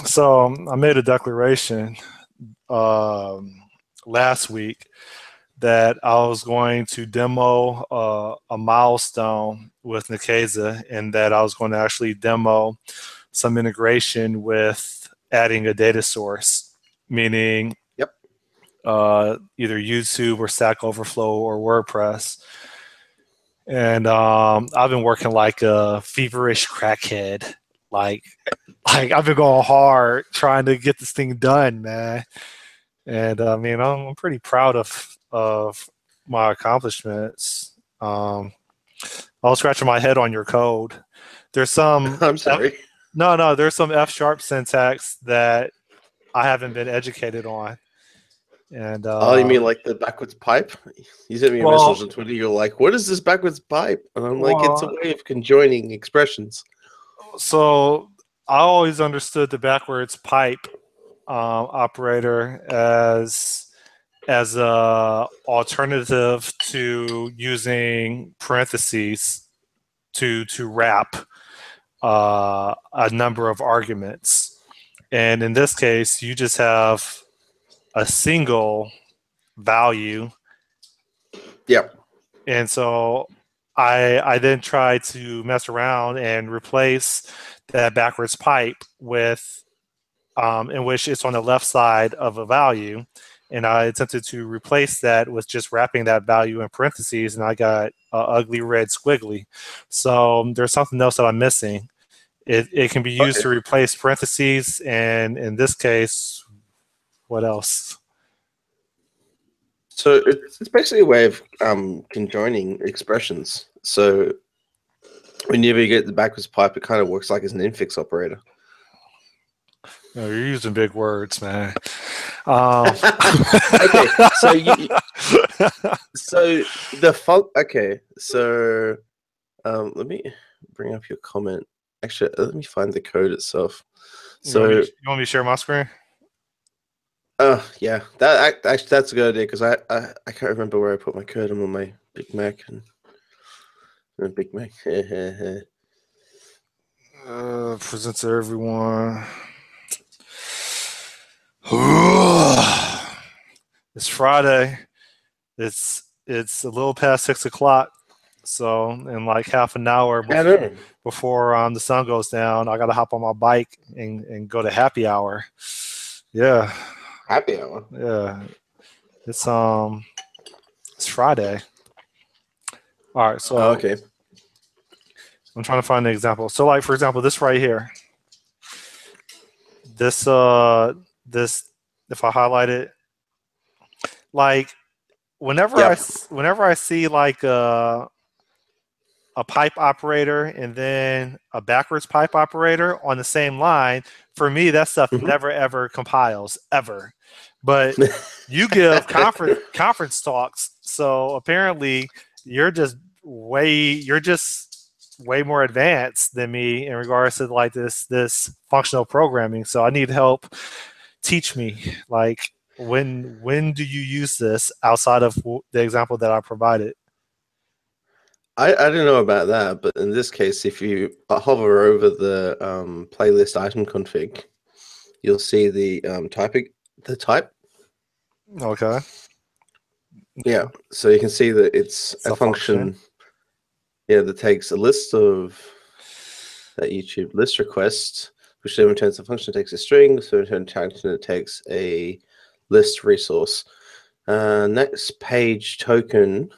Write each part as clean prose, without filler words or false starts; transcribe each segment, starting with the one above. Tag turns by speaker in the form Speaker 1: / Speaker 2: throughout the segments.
Speaker 1: So I made a declaration last week that I was going to demo a milestone with Nikeza, and that I was going to actually demo some integration with adding a data source, meaning
Speaker 2: Yep.
Speaker 1: either YouTube or Stack Overflow or WordPress. And I've been working like a feverish crackhead. Like, like I've been going hard trying to get this thing done, man. And I mean, I'm pretty proud of my accomplishments. I was scratching my head on your code. There's some
Speaker 2: I'm sorry.
Speaker 1: no, there's some F# syntax that I haven't been educated on. And
Speaker 2: Oh, you mean like the backwards pipe? You sent me a message
Speaker 1: well,
Speaker 2: on Twitter. You're like, "What is this backwards pipe?" And I'm like, "It's a
Speaker 1: well,
Speaker 2: way of conjoining expressions."
Speaker 1: so I always understood the backwards pipe operator as a alternative to using parentheses to wrap a number of arguments. And in this case, you just have a single value.
Speaker 2: Yep.
Speaker 1: And so I then tried to mess around and replace that backwards pipe with in which it's on the left side of a value. And I attempted to replace that with just wrapping that value in parentheses, and I got an ugly red squiggly. So there's something else that I'm missing. It can be used
Speaker 2: Okay.
Speaker 1: to replace parentheses, and in this case, what else?
Speaker 2: So it's basically a way of conjoining expressions. So whenever you get the backwards pipe, it kind of works like as an infix operator.
Speaker 1: Oh, you're using big words, man.
Speaker 2: Okay, so okay, so let me bring up your comment. Actually, let me find the code itself. So
Speaker 1: you want me to share my screen?
Speaker 2: yeah, that actually that's a good idea because I can't remember where I put my code. I'm on my Big Mac and Big Mac.
Speaker 1: Present to everyone. It's Friday. It's a little past 6 o'clock. So in like half an hour before the sun goes down, I gotta hop on my bike and go to happy hour. Yeah,
Speaker 2: Happy hour.
Speaker 1: yeah. It's Friday. All right, so
Speaker 2: Okay.
Speaker 1: I'm trying to find an example. So like for example, this right here. This this if I highlight it, like whenever
Speaker 2: Yep.
Speaker 1: I see like a pipe operator and then a backwards pipe operator on the same line, for me that stuff never ever compiles ever. But you give conference talks, so apparently you're just way more advanced than me in regards to like this functional programming. So I need help. Teach me, like when do you use this outside of the example that I provided?
Speaker 2: I don't know about that, but in this case, if you hover over the playlist item config, you'll see the type.
Speaker 1: Okay.
Speaker 2: Yeah, so you can see that it's a function. Yeah, that takes a list of that YouTube list request, which then returns a function that takes a string, so in turn it takes a list resource. Next page token.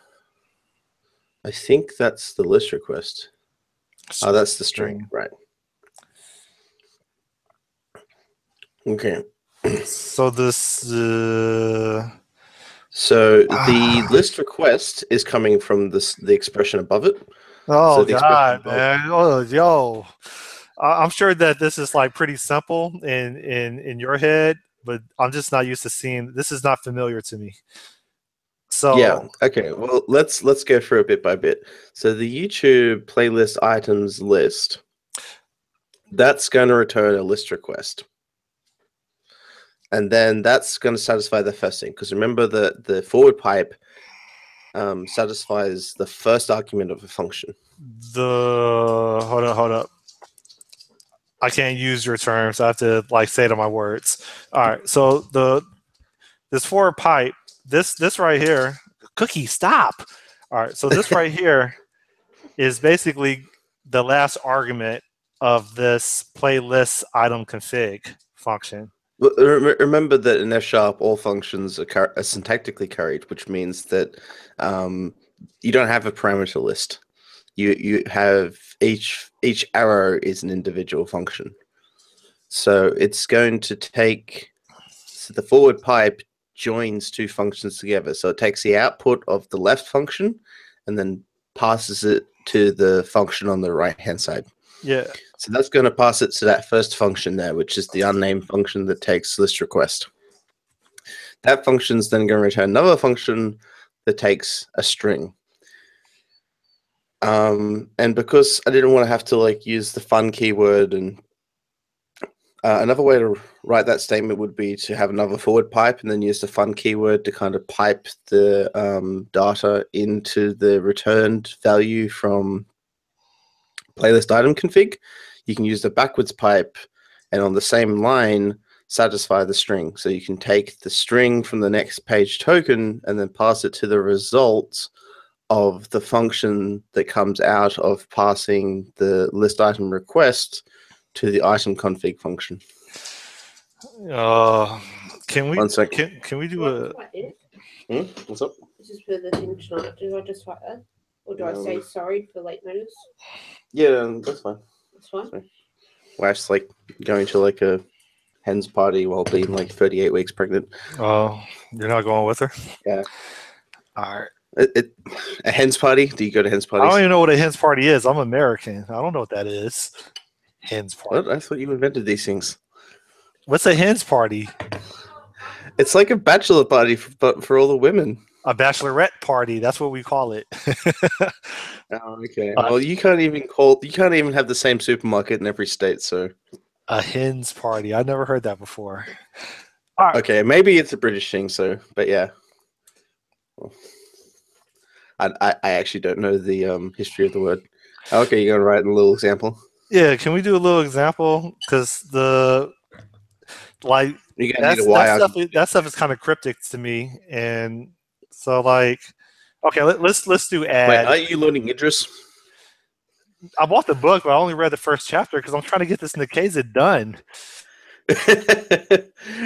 Speaker 2: I think that's the list request. Oh, that's the string, right? Okay.
Speaker 1: So this.
Speaker 2: So the list request is coming from the expression above it.
Speaker 1: Oh
Speaker 2: so
Speaker 1: God, man! Oh, yo, I'm sure that this is like pretty simple in your head, but I'm just not used to seeing. This is not familiar to me. So
Speaker 2: yeah, okay. Well, let's go through it bit by bit. So the YouTube playlist items list, that's going to return a list request. And then that's going to satisfy the first thing. Because remember the forward pipe satisfies the first argument of a function.
Speaker 1: hold up. I can't use your terms. I have to like say to my words. All right. So this forward pipe, this right here, Cookie, stop. All right. So this right here is basically the last argument of this playlist item config function.
Speaker 2: Remember that in F sharp, all functions are syntactically carried, which means that you don't have a parameter list. You have each arrow is an individual function. So it's going to take the forward pipe joins two functions together. So it takes the output of the left function and then passes it to the function on the right hand side.
Speaker 1: Yeah.
Speaker 2: So that's going to pass it to that first function there, which is the unnamed function that takes list request. That function is then going to return another function that takes a string. And because I didn't want to have to like use the fun keyword, and another way to write that statement would be to have another forward pipe and then use the fun keyword to kind of pipe the data into the returned value from playlist item config. You can use the backwards pipe and on the same line satisfy the string. So you can take the string from the next page token and then pass it to the result of the function that comes out of passing the list item request to the item config function.
Speaker 1: Can we?
Speaker 2: 1 second.
Speaker 1: Can we do a?
Speaker 2: What's up?
Speaker 3: Just put the thing tonight. Do I just write that, or do I say sorry for late notice?
Speaker 2: Yeah, that's fine.
Speaker 3: That's fine.
Speaker 2: Sorry. Wife's like going to like a hen's party while being like 38 weeks pregnant.
Speaker 1: Oh, you're not going with her?
Speaker 2: Yeah.
Speaker 1: All right.
Speaker 2: A hen's party? Do you go to hen's parties?
Speaker 1: I don't even know what a hen's party is. I'm American. I don't know what that is. Hen's party.
Speaker 2: What? I thought you invented these things.
Speaker 1: What's a hen's party?
Speaker 2: It's like a bachelor party, but for all the women.
Speaker 1: A bachelorette party. That's what we call it.
Speaker 2: Oh, okay. Well, you can't even have the same supermarket in every state, so.
Speaker 1: A hen's party. I never heard that before.
Speaker 2: All right. Okay, maybe it's a British thing, so, but yeah. I actually don't know the history of the word. Okay, you're gonna write a little example.
Speaker 1: Yeah, can we do a little example? Because that stuff is kind of cryptic to me, and so like, okay, let's do add.
Speaker 2: Wait, are you learning Idris?
Speaker 1: I bought the book, but I only read the first chapter because I'm trying to get this Nikeza done.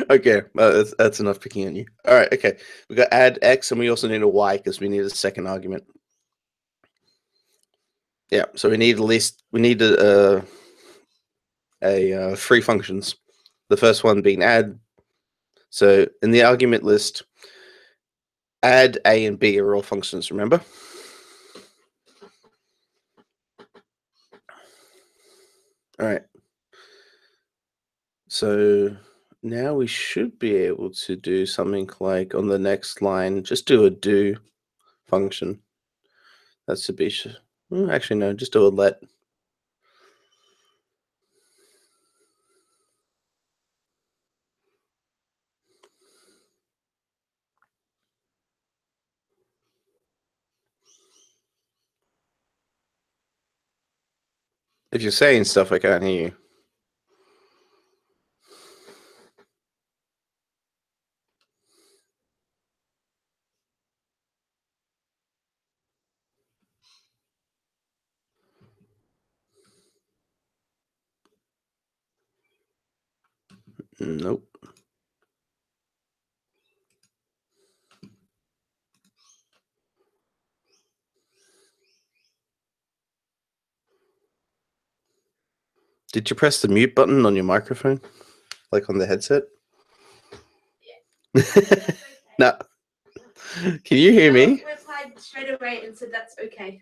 Speaker 2: Okay, that's enough picking on you. All right, okay. We got add X, and we also need a Y because we need a second argument. Yeah, so we need three functions. The first one being add. So in the argument list, add, A, and B are all functions. Remember? All right. So now we should be able to do something like on the next line, just do a do function. That's to be actually no, just do a let. If you're saying stuff, I can't hear you. Nope. Did you press the mute button on your microphone? Like on the headset? Yeah. No. Can you hear me?
Speaker 3: I replied straight away and said that's okay.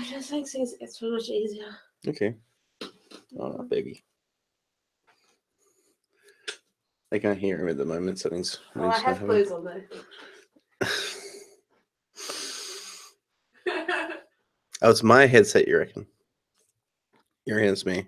Speaker 3: Just makes things so much easier.
Speaker 2: Okay. Oh, baby. I can't hear him at the moment. Something's.
Speaker 3: Oh, I have clothes on though.
Speaker 2: Oh, it's my headset, you reckon? Your hand's me.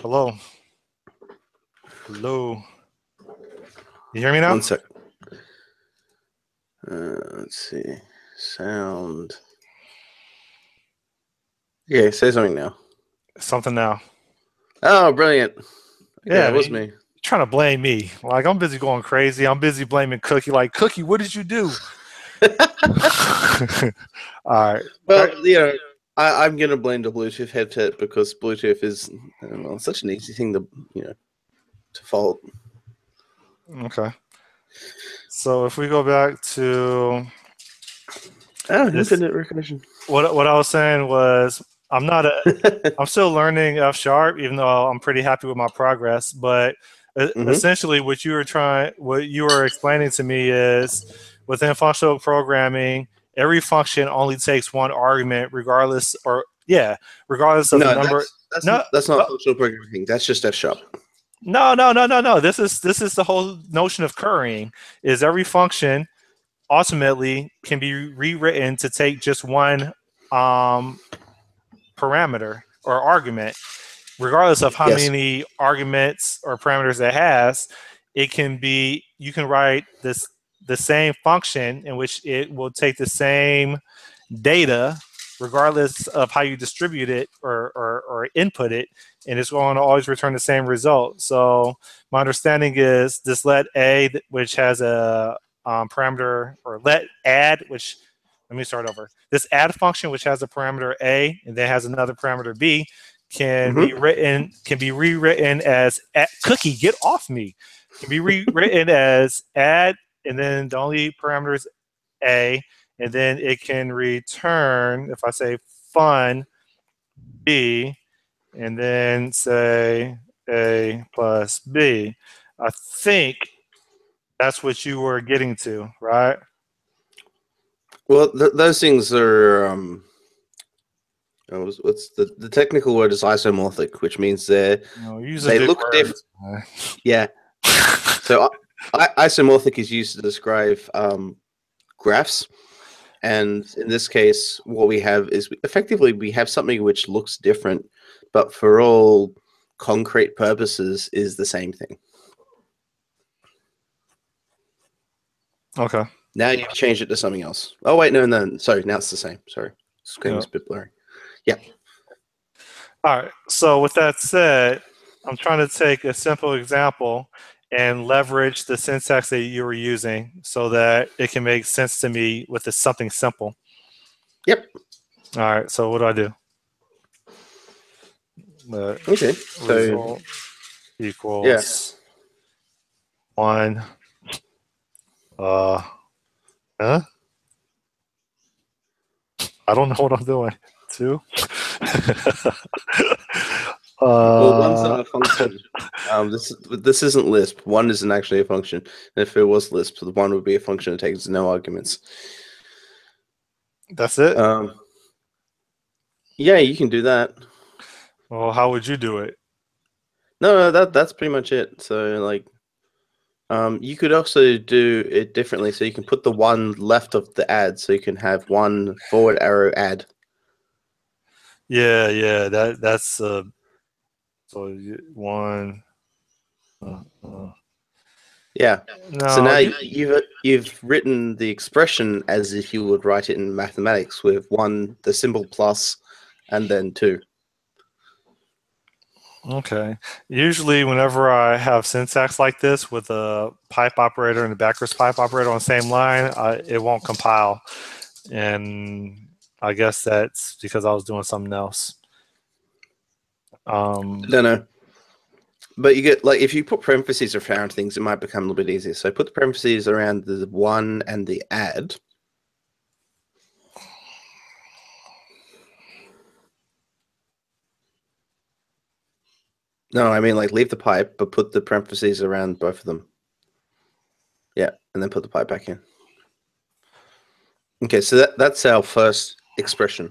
Speaker 1: Hello. Hello. You hear me now?
Speaker 2: 1 sec. Let's see. Sound. Yeah, say something now.
Speaker 1: Something now.
Speaker 2: Oh, brilliant. Okay,
Speaker 1: Yeah,
Speaker 2: that was me.
Speaker 1: You're trying to blame me. Like, I'm busy going crazy. I'm busy blaming Cookie. Like, Cookie, what did you do? All right.
Speaker 2: Well, you know, I'm going to blame the Bluetooth headset because Bluetooth is such an easy thing to, to fault.
Speaker 1: Okay. So if we go back to
Speaker 2: infinite recognition.
Speaker 1: What I was saying was I'm still learning F sharp, even though I'm pretty happy with my progress. But essentially, what you were explaining to me is within functional programming, every function only takes one argument, regardless of the number.
Speaker 2: That's not functional programming. That's just F sharp.
Speaker 1: No. This is the whole notion of currying. Is every function ultimately can be rewritten to take just one parameter or argument, regardless of how many arguments or parameters it has. You can write the same function in which it will take the same data, regardless of how you distribute it or input it, and it's going to always return the same result. So my understanding is this let A, which has a parameter, or let me start over. This add function, which has a parameter A and then has another parameter B, can be rewritten as Cookie, get off me. Can be rewritten as add, and then the only parameter is A, and then it can return, if I say fun B, and then say A plus B. I think that's what you were getting to, right?
Speaker 2: Well, those things are what's the technical word is isomorphic, which means they look different. Yeah. So isomorphic is used to describe graphs, and in this case, what we have is effectively we have something which looks different, but for all concrete purposes is the same thing.
Speaker 1: Okay.
Speaker 2: Now you've changed it to something else. Oh wait, no. Sorry, now it's the same. Sorry, screen was a bit blurry. Yeah.
Speaker 1: All right. So with that said, I'm trying to take a simple example and leverage the syntax that you were using so that it can make sense to me with something simple.
Speaker 2: Yep.
Speaker 1: All right. So what do I do?
Speaker 2: Okay. So
Speaker 1: result equals 1. I don't know what I'm doing. 2.
Speaker 2: Well, one's not a function. This isn't Lisp. 1 isn't actually a function. And if it was Lisp, the 1 would be a function that takes no arguments.
Speaker 1: That's it?
Speaker 2: Yeah, you can do that.
Speaker 1: Well, how would you do it?
Speaker 2: No, that's pretty much it. So like, you could also do it differently. So you can put the 1 left of the add, so you can have 1 forward arrow add.
Speaker 1: Yeah. That's so 1.
Speaker 2: Yeah.
Speaker 1: No,
Speaker 2: so now you've written the expression as if you would write it in mathematics with 1, the symbol plus, and then 2.
Speaker 1: Okay. Usually, whenever I have syntax like this with a pipe operator and a backwards pipe operator on the same line, it won't compile. And I guess that's because I was doing something else.
Speaker 2: Don't know. But you get, like, if you put parentheses around things, it might become a little bit easier. So put the parentheses around the 1 and the add. No, I mean, like, leave the pipe, but put the parentheses around both of them. Yeah, and then put the pipe back in. Okay, so that's our first expression.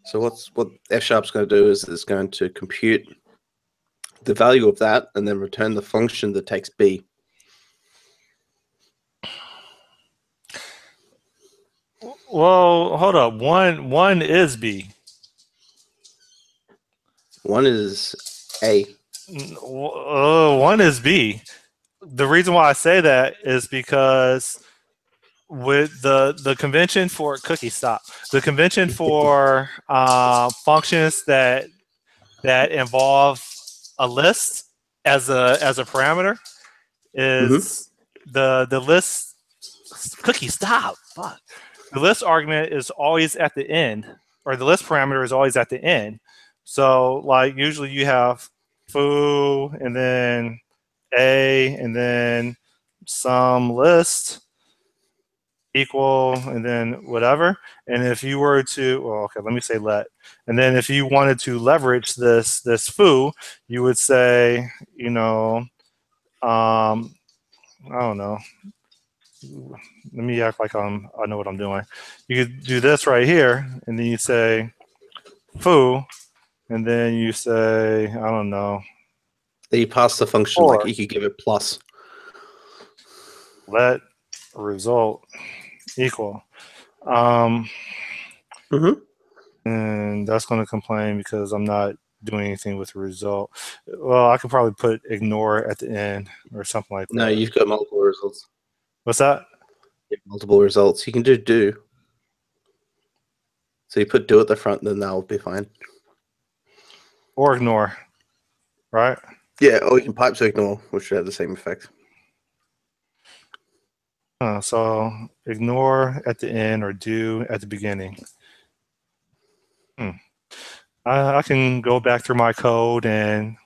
Speaker 2: So what F sharp's going to do is it's going to compute the value of that and then return the function that takes B.
Speaker 1: Well, hold up. One is B.
Speaker 2: 1 is A.
Speaker 1: One is B. The reason why I say that is because with the convention for the convention for functions that involve a list as a parameter is the list cookie stop. Fuck. The list argument is always at the end, or the list parameter is always at the end. So like usually you have foo and then a and then some list equal and then whatever. And if you were to, well, okay, let me say let. And then if you wanted to leverage this foo, you would say, I don't know. Let me act like I know what I'm doing. You could do this right here, and then you say foo, and then you say, I don't know.
Speaker 2: Then you pass the function like you could give it plus.
Speaker 1: Let result equal. And that's going to complain because I'm not doing anything with the result. Well, I could probably put ignore at the end or something like that.
Speaker 2: No, you've got multiple results.
Speaker 1: What's that?
Speaker 2: You have multiple results. You can do. So you put do at the front, then that'll be fine.
Speaker 1: Or ignore, right?
Speaker 2: Yeah, or you can pipe to ignore, which should have the same effect.
Speaker 1: So ignore at the end or do at the beginning. I can go back through my code and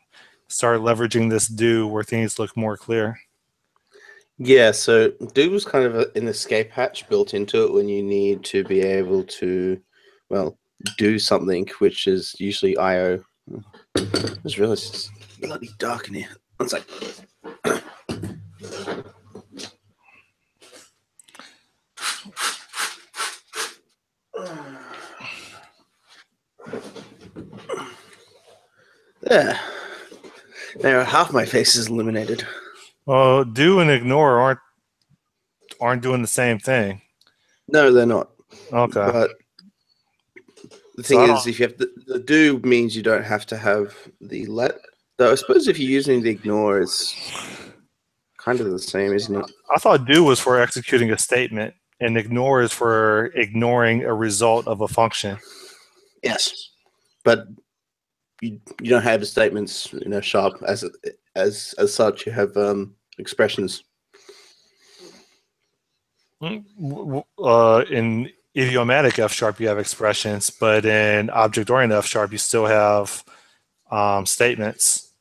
Speaker 1: start leveraging this do where things look more clear.
Speaker 2: Yeah, so do was kind of an escape hatch built into it when you need to be able to, well, do something, which is usually IO. I just realized it's bloody dark in here. One sec. There. Now half my face is illuminated.
Speaker 1: Well, do and ignore aren't doing the same thing.
Speaker 2: No, they're not.
Speaker 1: Okay.
Speaker 2: But the thing is, if you have the do means you don't have to have the let. Though I suppose if you're using the ignore, it's kind of the same, isn't it?
Speaker 1: I thought do was for executing a statement, and ignore is for ignoring a result of a function.
Speaker 2: Yes, but you don't have the statements sharp as such. You have expressions.
Speaker 1: In idiomatic F sharp, you have expressions, but in object oriented F sharp, you still have statements.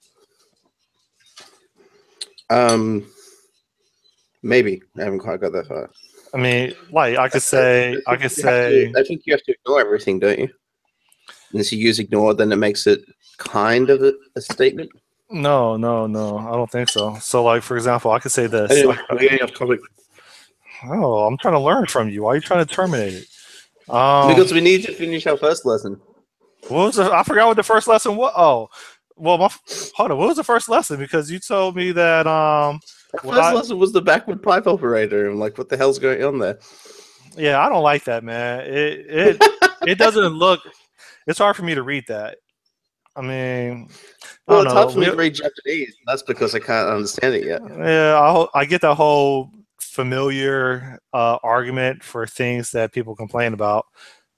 Speaker 2: Maybe I haven't quite got that far.
Speaker 1: I mean, like I could say.
Speaker 2: I think you have to ignore everything, don't you? And if you use ignore, then it makes it kind of a statement.
Speaker 1: No, I don't think so. So, like for example, I could say this.
Speaker 2: Anyway, we're getting off topic.
Speaker 1: Oh, I'm trying to learn from you. Why are you trying to terminate it?
Speaker 2: Because we need to finish our first lesson.
Speaker 1: What was I forgot what the first lesson was. Oh, well, hold on. What was the first lesson? Because you told me that
Speaker 2: the first lesson was the backward pipe operator. I'm like, what the hell's going on there?
Speaker 1: Yeah, I don't like that, man. It doesn't look. It's hard for me to read that. I mean,
Speaker 2: well, it's hard for me to read Japanese. That's because I can't understand it yet.
Speaker 1: Yeah, I get the whole familiar argument for things that people complain about.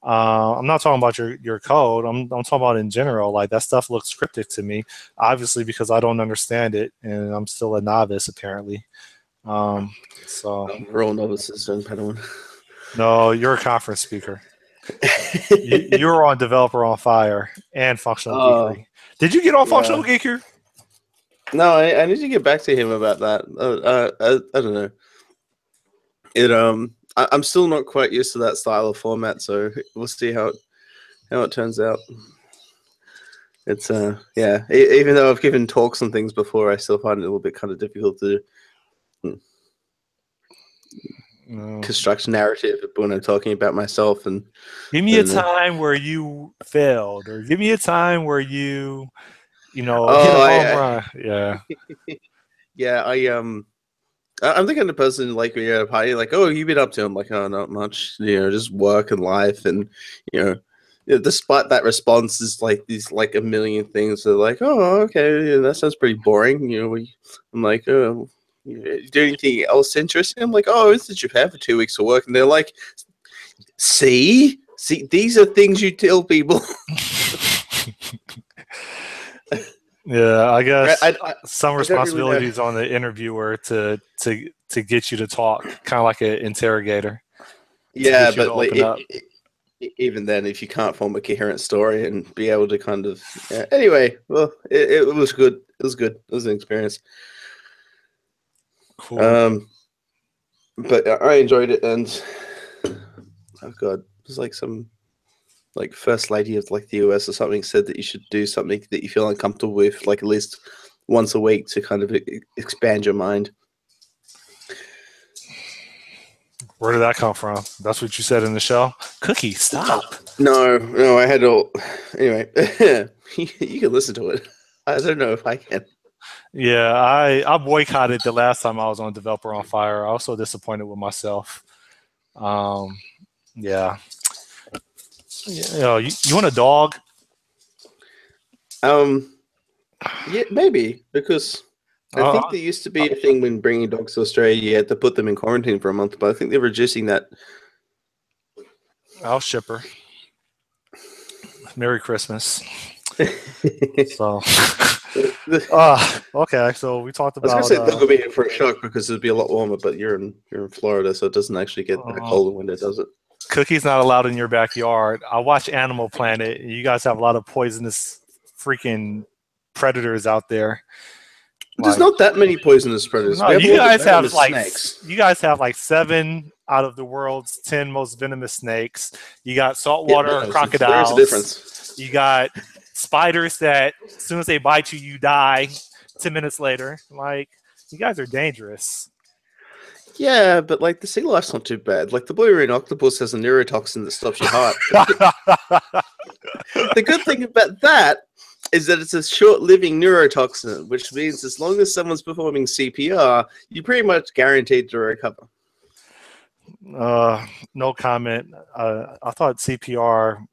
Speaker 1: I'm not talking about your code. I'm talking about in general. Like that stuff looks cryptic to me, obviously because I don't understand it and I'm still a novice apparently. So
Speaker 2: we're all novices, don't Padawan.
Speaker 1: No, you're a conference speaker. You're on Developer on Fire and Functional Geekery. Did you get on Functional Geekery?
Speaker 2: No, I need to get back to him about that. I don't know. I'm still not quite used to that style of format, so we'll see how it turns out. It's even though I've given talks and things before, I still find it a little bit kind of difficult to construct narrative when I'm talking about myself. And
Speaker 1: give me a time where you failed, or give me a time where you hit a home run. Yeah.
Speaker 2: Yeah, I'm the kind of person like when you're at a party, like, oh, you've been up to? I'm like, oh, not much, just work and life, and despite that response, is like these like a million things. They're like, oh, okay, yeah, that sounds pretty boring. I'm like, oh, do anything else interesting? I'm like, oh, did you have for 2 weeks of work? And they're like, see, these are things you tell people.
Speaker 1: Yeah, I guess some
Speaker 2: I
Speaker 1: responsibilities on the interviewer to get you to talk, kind of like an interrogator.
Speaker 2: Yeah, but like even then, if you can't form a coherent story and be able to kind of anyway, well, it was good. It was good. It was an experience.
Speaker 1: Cool.
Speaker 2: But I enjoyed it, and oh god, it was like some like first lady of like the US or something said that you should do something that you feel uncomfortable with, like at least once a week to kind of expand your mind.
Speaker 1: Where did that come from? That's what you said in the show? Cookie, stop.
Speaker 2: No, I had all. Anyway, you can listen to it. I don't know if I can.
Speaker 1: Yeah, I boycotted the last time I was on Developer on Fire. I was so disappointed with myself. Yeah. You want a dog?
Speaker 2: Yeah, maybe, because I think there used to be a thing when bringing dogs to Australia, you had to put them in quarantine for a month, but I think they're reducing that.
Speaker 1: I'll ship her. Merry Christmas. So, okay. So we talked about.
Speaker 2: I was going to say dog would be in for a shock because it'd be a lot warmer, but you're in Florida, so it doesn't actually get that cold when it does it.
Speaker 1: Cookie's not allowed in your backyard. I watch Animal Planet. You guys have a lot of poisonous freaking predators out there.
Speaker 2: There's not that many poisonous predators.
Speaker 1: No, you guys have like snakes. You guys have like 7 out of the world's 10 most venomous snakes. You got saltwater crocodiles.
Speaker 2: There's a difference.
Speaker 1: You got spiders that as soon as they bite you, you die 10 minutes later. Like, you guys are dangerous.
Speaker 2: Yeah, but like the sea life's not too bad. Like the blue marine octopus has a neurotoxin that stops your heart. The good thing about that is that it's a short-living neurotoxin, which means as long as someone's performing CPR, you're pretty much guaranteed to recover.
Speaker 1: No comment. I thought CPR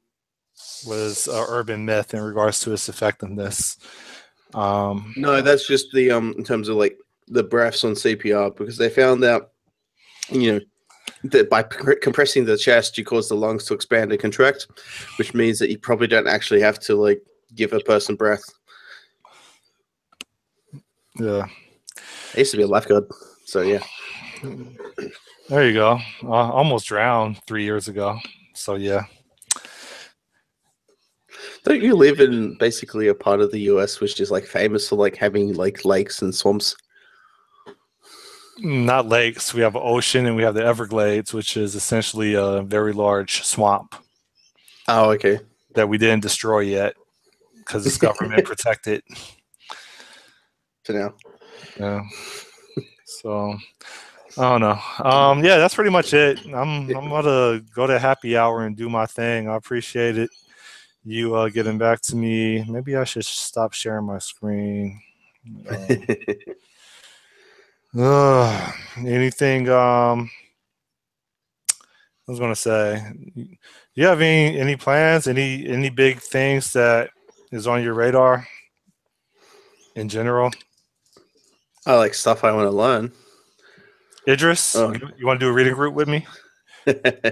Speaker 1: was an urban myth in regards to its effectiveness.
Speaker 2: No, that's just the in terms of like the breaths on CPR, because they found out, that by compressing the chest, you cause the lungs to expand and contract, which means that you probably don't actually have to like give a person breath.
Speaker 1: Yeah,
Speaker 2: I used to be a lifeguard, so yeah.
Speaker 1: There you go. I almost drowned 3 years ago, so yeah.
Speaker 2: Don't you live in basically a part of the US which is like famous for like having like lakes and swamps?
Speaker 1: Not lakes. We have an ocean and we have the Everglades, which is essentially a very large swamp.
Speaker 2: Oh, okay.
Speaker 1: That we didn't destroy yet because it's government protected.
Speaker 2: For now.
Speaker 1: Yeah. So I don't know. Yeah, that's pretty much it. I'm gonna go to happy hour and do my thing. I appreciate it. You getting back to me. Maybe I should stop sharing my screen. Anything I was gonna say, you have any plans, any big things that is on your radar in general?
Speaker 2: I like stuff I want to learn.
Speaker 1: Idris, you want to do a reading group with me?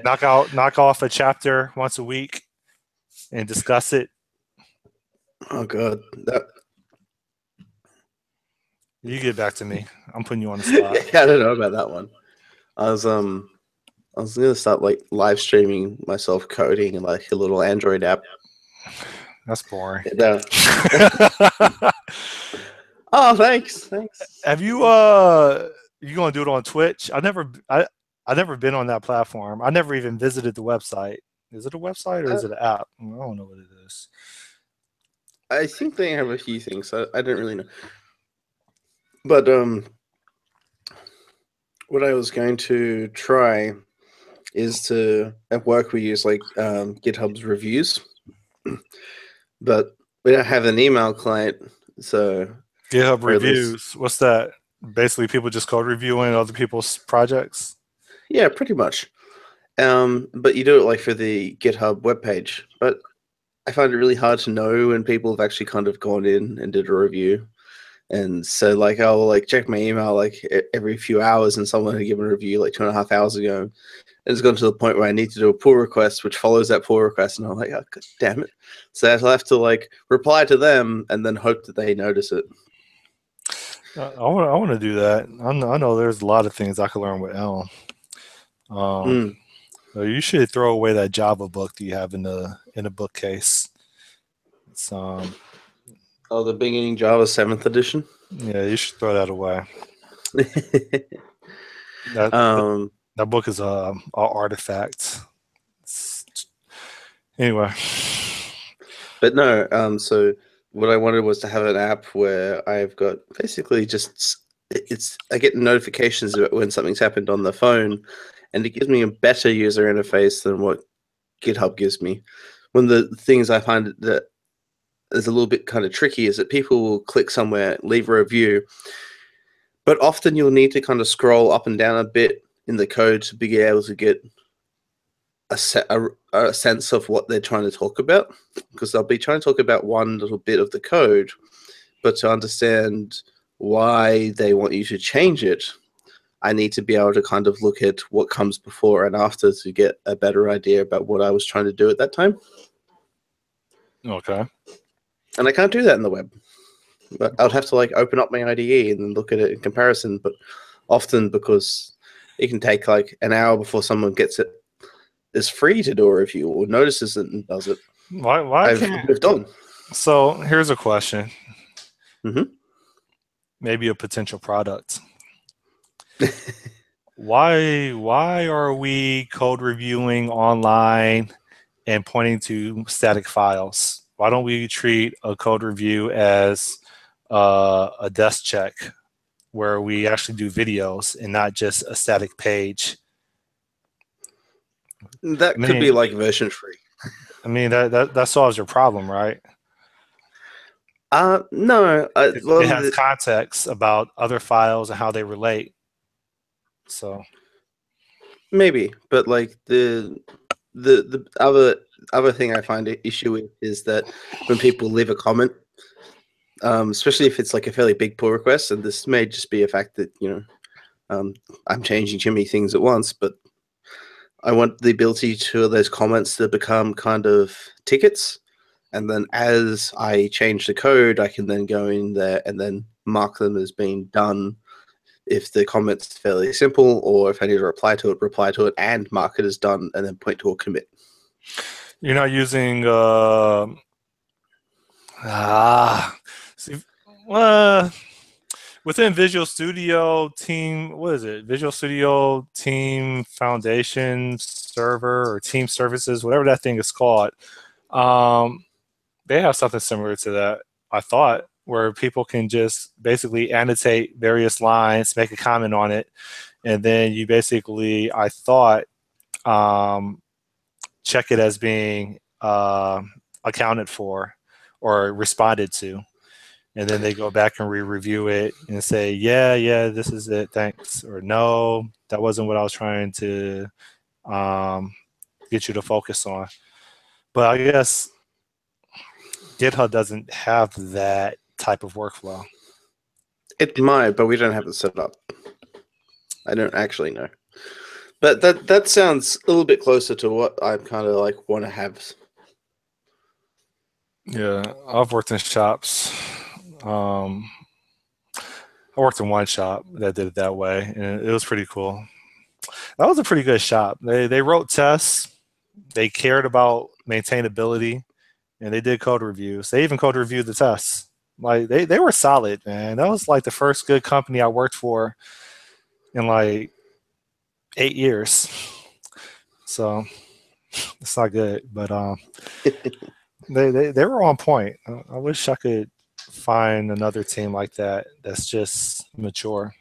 Speaker 1: knock off a chapter once a week and discuss it.
Speaker 2: Oh god,
Speaker 1: you get back to me. I'm putting you on the spot.
Speaker 2: I don't know about that one. I was gonna start like live streaming myself coding in like a little Android app.
Speaker 1: That's boring.
Speaker 2: Oh, thanks.
Speaker 1: Have you you gonna do it on Twitch? I never been on that platform. I never even visited the website. Is it a website or is it an app? I don't know what it is.
Speaker 2: I think they have a few things. I don't really know. But what I was going to try is to, at work we use like GitHub's reviews, but we don't have an email client. So
Speaker 1: GitHub reviews, what's that? Basically people just code reviewing other people's projects?
Speaker 2: Yeah, pretty much. But you do it like for the GitHub webpage. But I find it really hard to know when people have actually kind of gone in and did a review. And so like I'll like check my email like every few hours, and someone had given a review like 2.5 hours ago. And it's gone to the point where I need to do a pull request, which follows that pull request, and I'm like, oh, God damn it! So I'll have to like reply to them and then hope that they notice it.
Speaker 1: I want to do that. I know there's a lot of things I could learn with Elm. So you should throw away that Java book that you have in the bookcase. It's
Speaker 2: Oh, the beginning Java 7th edition.
Speaker 1: Yeah, you should throw that away. That book is a artifact. Anyway,
Speaker 2: but no. So what I wanted was to have an app where I've got basically just I get notifications about when something's happened on the phone, and it gives me a better user interface than what GitHub gives me. One of the things I find that is a little bit kind of tricky is that people will click somewhere, leave a review, but often you'll need to kind of scroll up and down a bit in the code to be able to get a sense of what they're trying to talk about, because they'll be trying to talk about one little bit of the code, but to understand why they want you to change it, I need to be able to kind of look at what comes before and after to get a better idea about what I was trying to do at that time.
Speaker 1: Okay.
Speaker 2: And I can't do that in the web. But I'd have to like open up my IDE and then look at it in comparison. But often, because it can take like an hour before someone gets it, is free to do a review or notices it and does it.
Speaker 1: Why
Speaker 2: I've moved on.
Speaker 1: So here's a question.
Speaker 2: Mm-hmm.
Speaker 1: Maybe a potential product. Why are we code reviewing online and pointing to static files? Why don't we treat a code review as a desk check where we actually do videos and not just a static page?
Speaker 2: That could be like version free.
Speaker 1: I mean, that solves your problem, right?
Speaker 2: No.
Speaker 1: It has context about other files and how they relate. So
Speaker 2: maybe, but like the other thing I find an issue with is that when people leave a comment, especially if it's like a fairly big pull request, and this may just be a fact that I'm changing too many things at once, but I want the ability to those comments to become kind of tickets, and then as I change the code, I can then go in there and then mark them as being done if the comment's fairly simple, or if I need to reply to it and mark it as done and then point to a commit.
Speaker 1: You're not using within Visual Studio Team, what is it? Visual Studio Team Foundation Server or Team Services, whatever that thing is called. They have something similar to that, I thought, where people can just basically annotate various lines, make a comment on it, and then you basically, I thought, check it as being accounted for or responded to. And then they go back and re-review it and say, yeah, this is it, thanks. Or no, that wasn't what I was trying to get you to focus on. But I guess GitHub doesn't have that type of workflow.
Speaker 2: It might, but we don't have it set up. I don't actually know. But that sounds a little bit closer to what I kind of like want to have.
Speaker 1: Yeah, I've worked in shops. I worked in one shop that did it that way, and it was pretty cool. That was a pretty good shop. They wrote tests. They cared about maintainability, and they did code reviews. They even code reviewed the tests. Like they were solid, man. That was like the first good company I worked for in like 8 years. So it's not good, but they were on point. I wish I could find another team like that that's just mature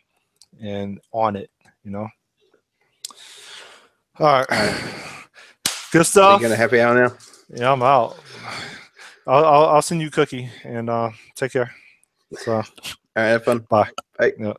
Speaker 1: and on it, All right. Good stuff.
Speaker 2: Are you gonna happy hour now?
Speaker 1: Yeah, I'm out. I'll send you a cookie and take care. So,
Speaker 2: all right, have fun.
Speaker 1: Bye.
Speaker 2: Bye.
Speaker 1: Yeah.